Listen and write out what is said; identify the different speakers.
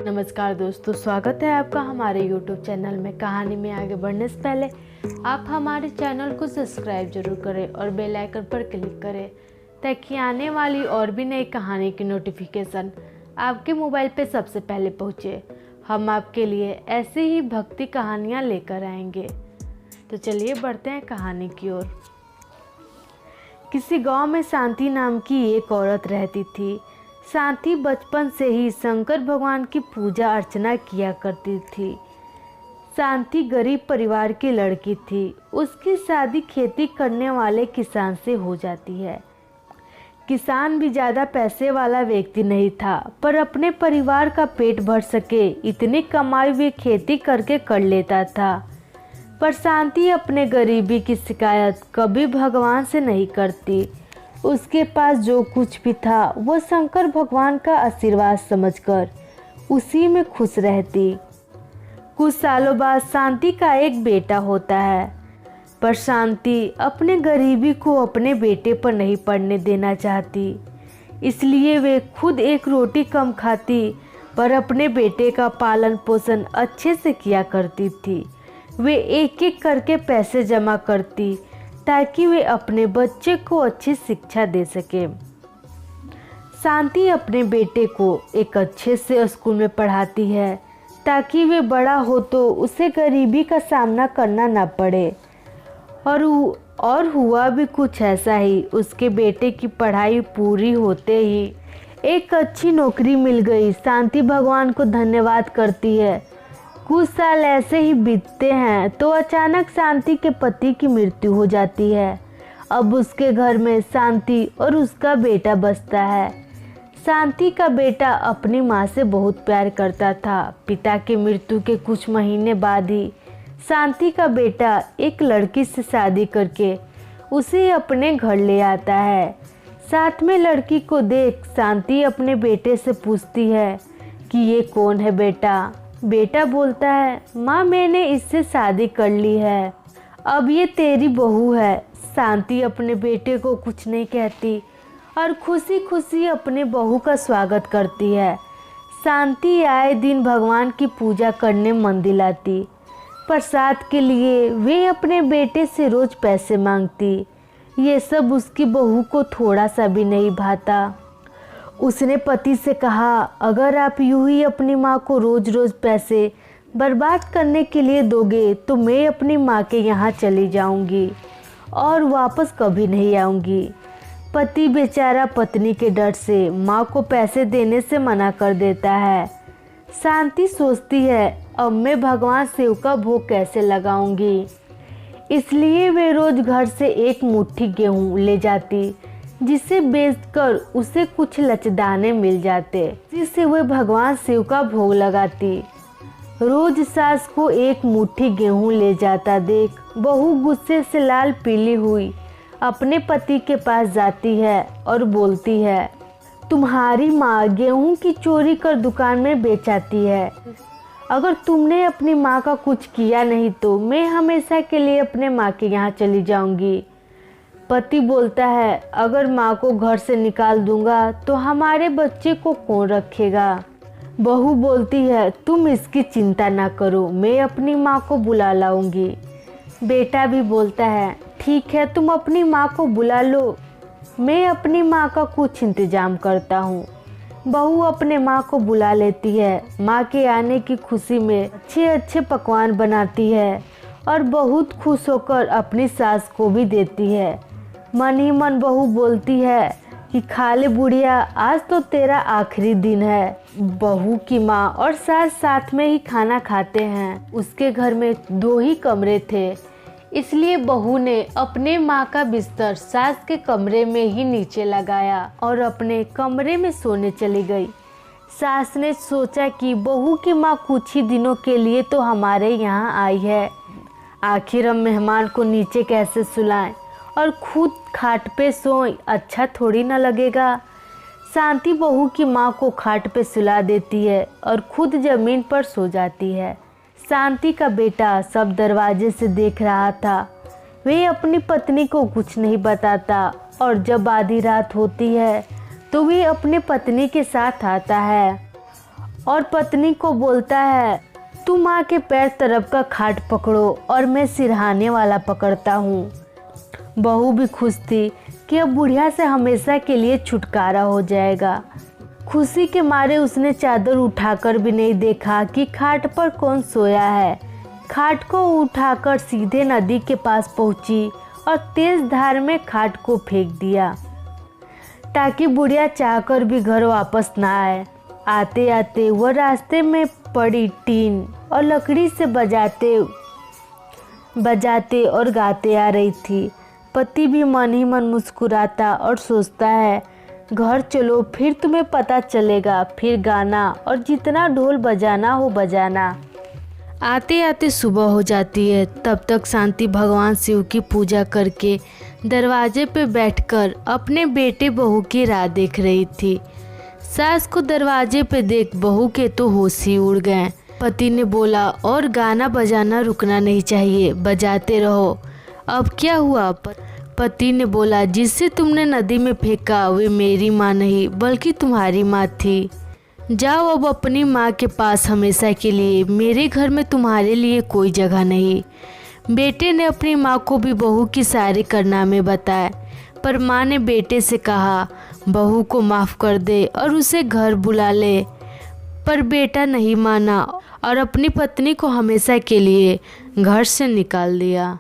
Speaker 1: नमस्कार दोस्तों, स्वागत है आपका हमारे YouTube चैनल में। कहानी में आगे बढ़ने से पहले आप हमारे चैनल को सब्सक्राइब जरूर करें और बेल आइकन पर क्लिक करें ताकि आने वाली और भी नई कहानी की नोटिफिकेशन आपके मोबाइल पे सबसे पहले पहुंचे। हम आपके लिए ऐसे ही भक्ति कहानियाँ लेकर आएंगे। तो चलिए बढ़ते हैं कहानी की ओर। किसी गांव में शांति नाम की एक औरत रहती थी। शांति बचपन से ही शंकर भगवान की पूजा अर्चना किया करती थी। शांति गरीब परिवार की लड़की थी। उसकी शादी खेती करने वाले किसान से हो जाती है। किसान भी ज़्यादा पैसे वाला व्यक्ति नहीं था, पर अपने परिवार का पेट भर सके इतनी कमाई वे खेती करके कर लेता था। पर शांति अपने गरीबी की शिकायत कभी भगवान से नहीं करती। उसके पास जो कुछ भी था वो शंकर भगवान का आशीर्वाद समझकर उसी में खुश रहती। कुछ सालों बाद शांति का एक बेटा होता है, पर शांति अपने गरीबी को अपने बेटे पर नहीं पड़ने देना चाहती। इसलिए वे खुद एक रोटी कम खाती, पर अपने बेटे का पालन पोषण अच्छे से किया करती थी। वे एक एक करके पैसे जमा करती ताकि वे अपने बच्चे को अच्छी शिक्षा दे सके। शांति अपने बेटे को एक अच्छे से स्कूल में पढ़ाती है ताकि वे बड़ा हो तो उसे गरीबी का सामना करना ना पड़े। और हुआ भी कुछ ऐसा ही। उसके बेटे की पढ़ाई पूरी होते ही एक अच्छी नौकरी मिल गई। शांति भगवान को धन्यवाद करती है। कुछ साल ऐसे ही बीतते हैं तो अचानक शांति के पति की मृत्यु हो जाती है। अब उसके घर में शांति और उसका बेटा बसता है। शांति का बेटा अपनी माँ से बहुत प्यार करता था। पिता की मृत्यु के कुछ महीने बाद ही शांति का बेटा एक लड़की से शादी करके उसे अपने घर ले आता है। साथ में लड़की को देख शांति अपने बेटे से पूछती है कि ये कौन है बेटा। बेटा बोलता है, माँ मैंने इससे शादी कर ली है, अब ये तेरी बहू है। शांति अपने बेटे को कुछ नहीं कहती और खुशी खुशी अपने बहू का स्वागत करती है। शांति आए दिन भगवान की पूजा करने मन दिलाती। प्रसाद के लिए वे अपने बेटे से रोज पैसे मांगती। ये सब उसकी बहू को थोड़ा सा भी नहीं भाता। उसने पति से कहा, अगर आप यूं ही अपनी माँ को रोज रोज पैसे बर्बाद करने के लिए दोगे तो मैं अपनी माँ के यहाँ चली जाऊंगी और वापस कभी नहीं आऊंगी। पति बेचारा पत्नी के डर से माँ को पैसे देने से मना कर देता है। शांति सोचती है, अब मैं भगवान शिव का भोग कैसे लगाऊंगी। इसलिए वे रोज घर से एक मुट्ठी गेहूँ ले जाती, जिसे बेचकर उसे कुछ लचदाने मिल जाते, जिससे वह भगवान शिव का भोग लगाती। रोज सास को एक मुट्ठी गेहूं ले जाता देख बहू गुस्से से लाल पीली हुई अपने पति के पास जाती है और बोलती है, तुम्हारी माँ गेहूं की चोरी कर दुकान में बेचाती है। अगर तुमने अपनी माँ का कुछ किया नहीं तो मैं हमेशा के लिए अपने माँ के यहाँ चली जाऊंगी। पति बोलता है, अगर माँ को घर से निकाल दूंगा तो हमारे बच्चे को कौन रखेगा। बहू बोलती है, तुम इसकी चिंता ना करो, मैं अपनी माँ को बुला लाऊंगी। बेटा भी बोलता है, ठीक है तुम अपनी माँ को बुला लो, मैं अपनी माँ का कुछ इंतजाम करता हूँ। बहू अपने माँ को बुला लेती है। माँ के आने की खुशी में अच्छे अच्छे पकवान बनाती है और बहुत खुश होकर अपनी सास को भी देती है। मन ही मन बहू बोलती है कि खा ले बुढ़िया, आज तो तेरा आखिरी दिन है। बहू की माँ और सास साथ में ही खाना खाते हैं। उसके घर में 2 ही कमरे थे, इसलिए बहू ने अपने माँ का बिस्तर सास के कमरे में ही नीचे लगाया और अपने कमरे में सोने चली गई। सास ने सोचा कि बहू की माँ कुछ ही दिनों के लिए तो हमारे यहाँ आई है, आखिर हम मेहमान को नीचे कैसे सुलाएं और खुद खाट पे सोएं, अच्छा थोड़ी ना लगेगा। शांति बहू की माँ को खाट पे सुला देती है और खुद जमीन पर सो जाती है। शांति का बेटा सब दरवाजे से देख रहा था। वे अपनी पत्नी को कुछ नहीं बताता और जब आधी रात होती है तो वे अपने पत्नी के साथ आता है और पत्नी को बोलता है, तुम माँ के पैर तरफ का खाट पकड़ो और मैं सिरहाने वाला पकड़ता हूँ। बहू भी खुश थी कि अब बुढ़िया से हमेशा के लिए छुटकारा हो जाएगा। खुशी के मारे उसने चादर उठाकर भी नहीं देखा कि खाट पर कौन सोया है। खाट को उठाकर सीधे नदी के पास पहुंची और तेज धार में खाट को फेंक दिया ताकि बुढ़िया चाहकर भी घर वापस ना आए। आते आते वह रास्ते में पड़ी टीन और लकड़ी से बजाते और गाते आ रही थी। पति भी मन ही मन मुस्कुराता और सोचता है, घर चलो फिर तुम्हें पता चलेगा, फिर गाना और जितना ढोल बजाना हो बजाना। आते आते सुबह हो जाती है। तब तक शांति भगवान शिव की पूजा करके दरवाजे पे बैठकर अपने बेटे बहू की राह देख रही थी। सास को दरवाजे पे देख बहू के तो होश ही उड़ गए। पति ने बोला, और गाना बजाना रुकना नहीं चाहिए, बजाते रहो। अब क्या हुआ? पति ने बोला, जिससे तुमने नदी में फेंका वे मेरी माँ नहीं बल्कि तुम्हारी माँ थी। जाओ अब अपनी माँ के पास हमेशा के लिए, मेरे घर में तुम्हारे लिए कोई जगह नहीं। बेटे ने अपनी माँ को भी बहू की सारे कारनामे बताए, पर माँ ने बेटे से कहा बहू को माफ़ कर दे और उसे घर बुला ले। पर बेटा नहीं माना और अपनी पत्नी को हमेशा के लिए घर से निकाल दिया।